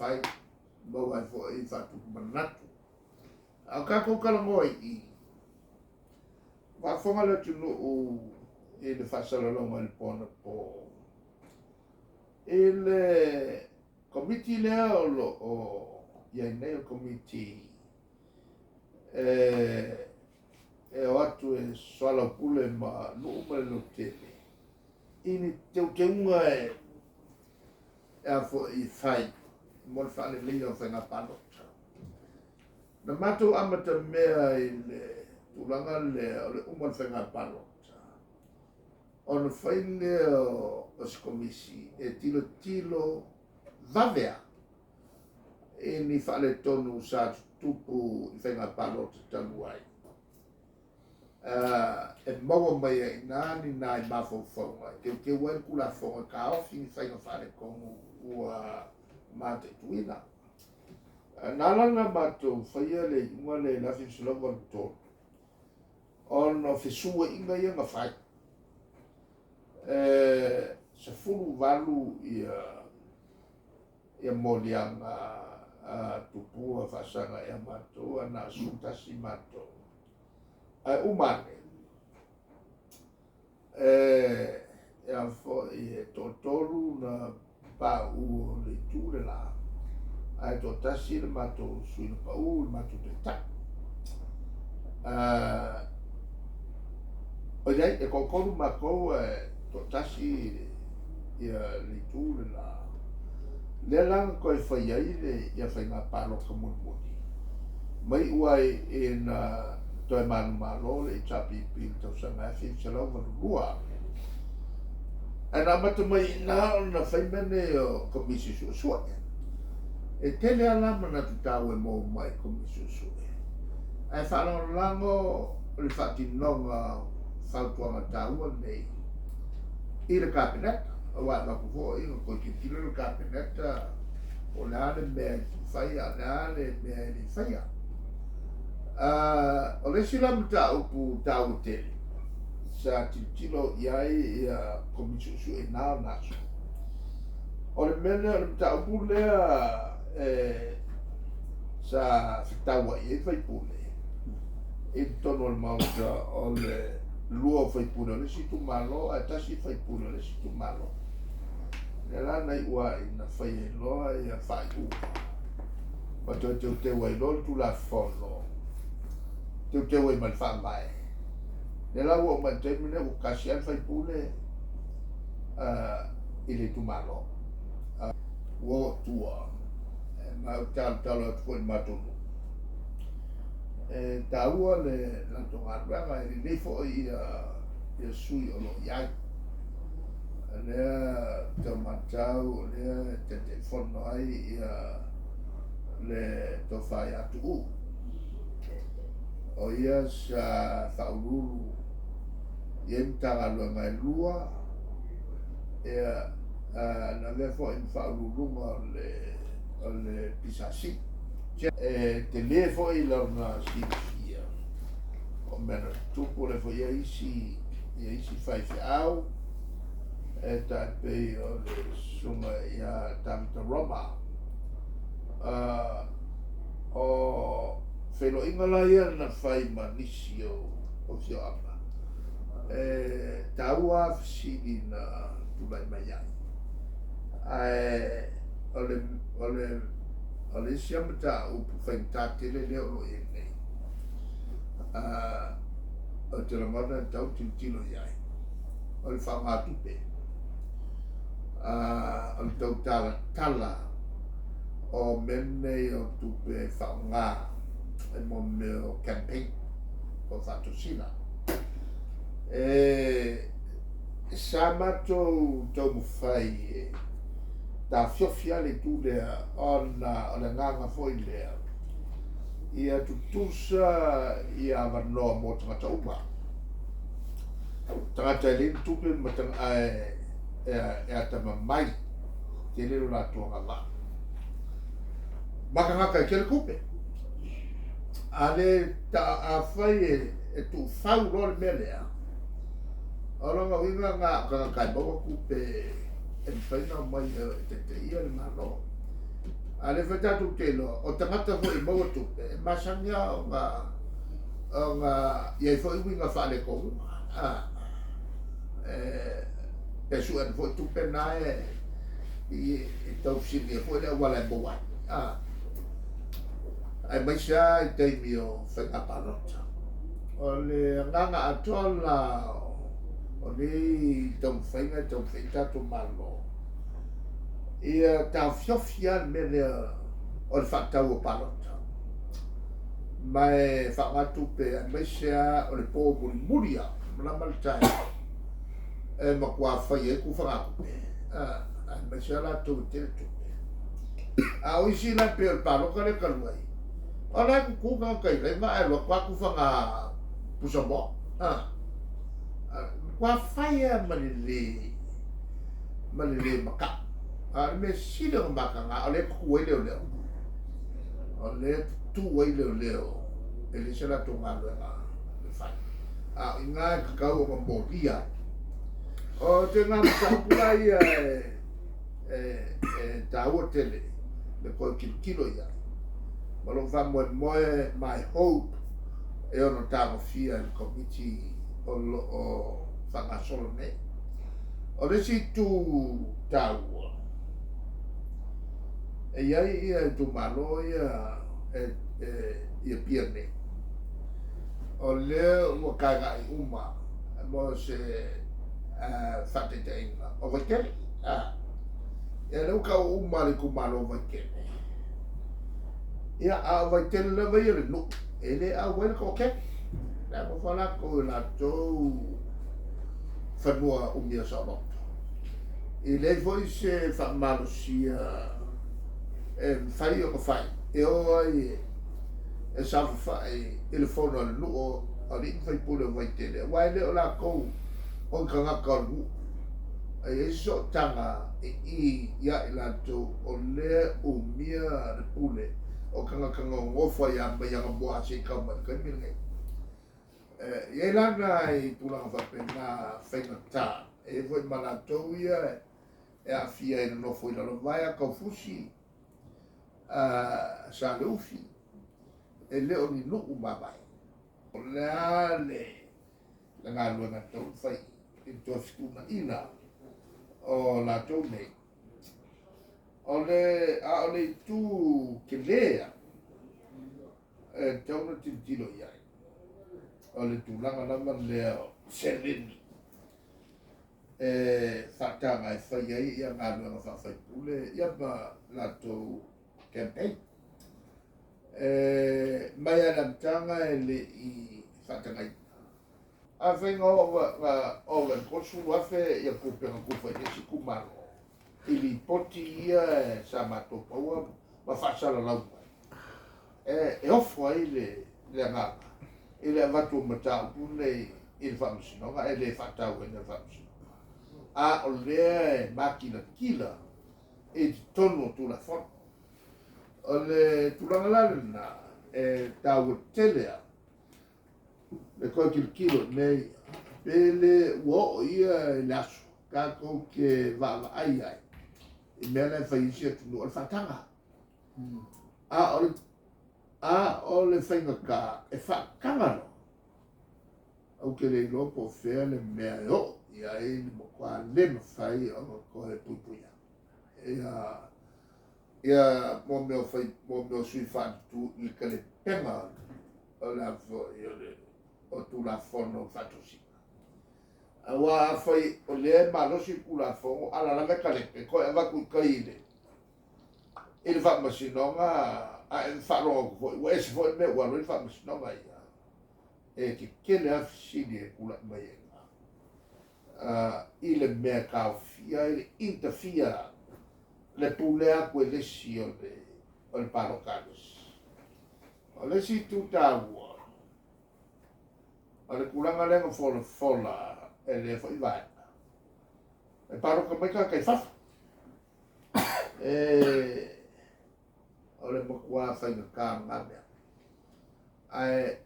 fai mau ai fo I fatu manatu a ka ko kala ngoi I wa fonga le tunu o e le fasala lo ngal pona po il committee le o ia nei committee e o atu e swala pule ma no lo tele ini te unga e a fo I fai mo fa le linga fa na palo na mato amata mea I le tulanga le umon fa na palo on fai le os komisi e tilo vavea e ni fa le tonu sa tupu I fa na palo taluai e maua mai e nani nai mafo fonga ke wen kula fonga ka ofi ni fa na fa le kongu ua mate tuina nalanga mato faia le inga le lafi sulava to on ofisua inga ia ngafai se fulu valu ia molianga tupua fasanga ia mato ana sutasi mato ai umane ia fo I totolu na pa u le Tuilaepa ai to tasi le mato sui le pa u le mato te ta o dai e kokolu mako to tasi ia le Tuilaepa le lang ko fai ai le ia fai na palo komun moni mai uai na to manu malo le chapi pil to sanga fi chalo lua ana matu mai na fai mene o komisi Susuga e tele ala mana tau e mo mai komisi Susuga ai falo lango le fati nonga fautuanga tau nei I le kabineta wa na ko ko ki le kabineta o la le me fai ala le me ni fai o le sila mta upu tau tele sa tilo iai ia komisi Susuga na naso o le mene o le mta upu lea sa fitawa I fai pule I tono le mauta o le lua fai pule le situ malo a tasi fai pule le situ malo le lana I ua ina fai e loa ia fai u ma te wai lol tu la fono te wai man fa mai le la ua ma te mine u kasian fai pule I le tu malo wo tua ma talo foi matunu taua le lantonga ranga I le fo ia sui o lo ia le tomatau le te fono ai ia le to fai atu o ia sa faululu ia mtanga lo mai lua ia na le fo in faululu le pisasi te le fo I lorna sifia o mena tupu le fo ia isi fai au ta pe o le sunga ia tamta Roma o felo ingala ia na fai manisi o fio apa taua fisi na Tuilaepa ai ole siamata upu fai tatele le o e nei o te lamana tau tilo iai o le whaangatupe o le tau tala o mene o tupe whaanga e mo me o campaign o Tusitala sa matou tau mawhai ta fiofia le tu lea ona nganga foi lea ia tutusa ia varnoa mo tangata uma tangata le tupe matang e atama mai te le la tua la maka ke le kupe ale ta afai e tu fau lo melea ora winga nga ka kai bo kupe e faina mai te ia le malo Ale fatatu telo o tangata fo I mau tupe masanga o nga ia fo I winga fale ko pe su an fo tupe na I tau sini fo le wala mo wa ai mai sa I te mi o whenga parota o le nganga atola o ni tau whenga tu malo ia tau fiofia me le o le whakatau o parota mai whakatu pe mai sa o le pō muri mula tai e makua whai e ku whakaku pe mai sa la tu te tupe a o isi la pe o paroka le kaluai o la ku ka kai le ma e lo kwa ku whanga pusa mo kwa whai e malile maka me sila ng baka nga, o le kukuway leo. O le tuway leo. Ele sila tungalo nga. Nga kakao ng Moria. O te nga masapulay tao tele. Le ko kilo ya. Malong fa mo my hope. E ono tamo fia el committee o fangasolo ne. O le si tu tao. E iai ia tu malo ia ia pierne o le mo kaga I uma mo se fate tenga o vakele ia le ka uma le ku malo vakele ia a vakele le vai le no ele a wel ko ke la mo fala ko la to fanua umia sa lot ele foi se fa malo sia fai o fai e o ai e sa fai il fono al no o li fai pure vai tele wai le la ko o kanga ka lu e so tanga I ya la to o le o mia de pule o kanga o fai ya me ya mo asi ka ma ka mi ngai e la nai pula fa pena fai ta e voi malato ia e a fia no foi la vai a confusi sa lufi e leo ni nuku mabai o lea le nga lua na tau fai I tua fikuna ina o la tau nei o le tu ke lea e tau na tintilo iai o le tu langa lama leo Sailele e whatanga e whai ai ia ngā lua na whawhai pule ia ma la tau campaign mai ana tanga ele I whatangai a whainga o wan kosu wafe ia kupenga kufa nesi kumaro I li poti ia sa mato paua ma whasala lau e ofo ai le ngaka I le avatu matau pune I le whamusinonga e le whatau e le whamusinonga a o lea makina kila e tono tula whanu o le tulanga lalena e tau telea le koe kilo nei pele uo ia e lasu kako ke vava ai I mea le whaisia tunu o le whatanga a o le whainga ka e whakangano au ke le lopo whea le mea e o ia e ni mo kwa lema whai o koe puipuia ia mo meo sui whatu I ka le penga o la o tu la fono whatosi. A wā whai o le malosi ku la fono ala la me ka le pe koe awa ku kaile. I le whamasinonga a e wharonga ku fwoi. Wa esi fwoi me wano I le whamasinonga ia. E ke kele afisini e kula mai e nga. I le mea kao fia, I le interfia le pulea kue lesi o le parokalis. O lesi tu tāua. O le kulanga lenga fola e le fwoi vai. E paroka mai ka kai fafa. O le makua whainga kā ngamea.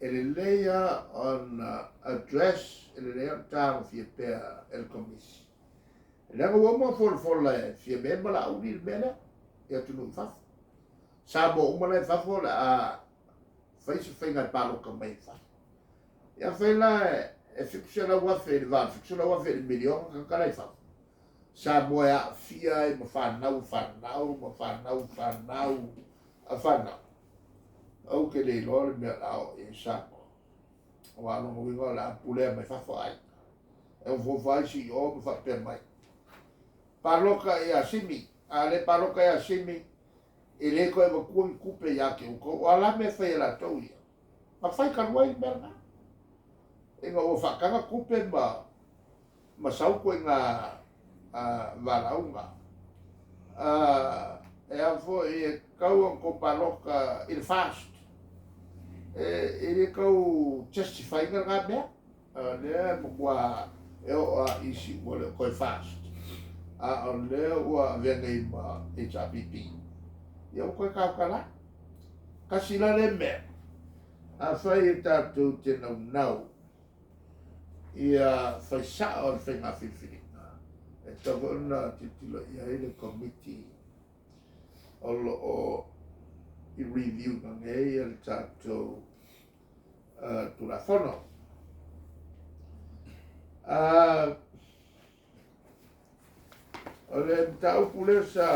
Ele leia on address, ele leia tāma fia pēr el komisi. Ele anga wama fola e fia me mala auni le mele, e atu nui fafa. sa mo umala fafo la faisi fenga palo ka mai fa ya fela e fiksela wa fe va fiksela wa fe milion ka kala fa sa mo ya fia e mo fa nau a fa nau au ke le lo me au e sa wa no mo vinga la pule mai fa fa ai e vo vai si o mo fa per mai paloka e asimi ale paloka e asimi e le ko e ku kupe ya ke ko ala me fa la toia ma fai ka wai merna e ngo fa ka kupe ma sau ko nga va launga e a fo e kau ko paloka il fast e le kau justify nga be le mo kwa e o isi mo le ko fast a le ua venga ma HRPP ia ko ka kala kasila le me a fai tatu te nau ia fai sa o fenga fifilina e togo na titilo ia ele committee o i review na ngai el tatu tula fono o le tau pule sa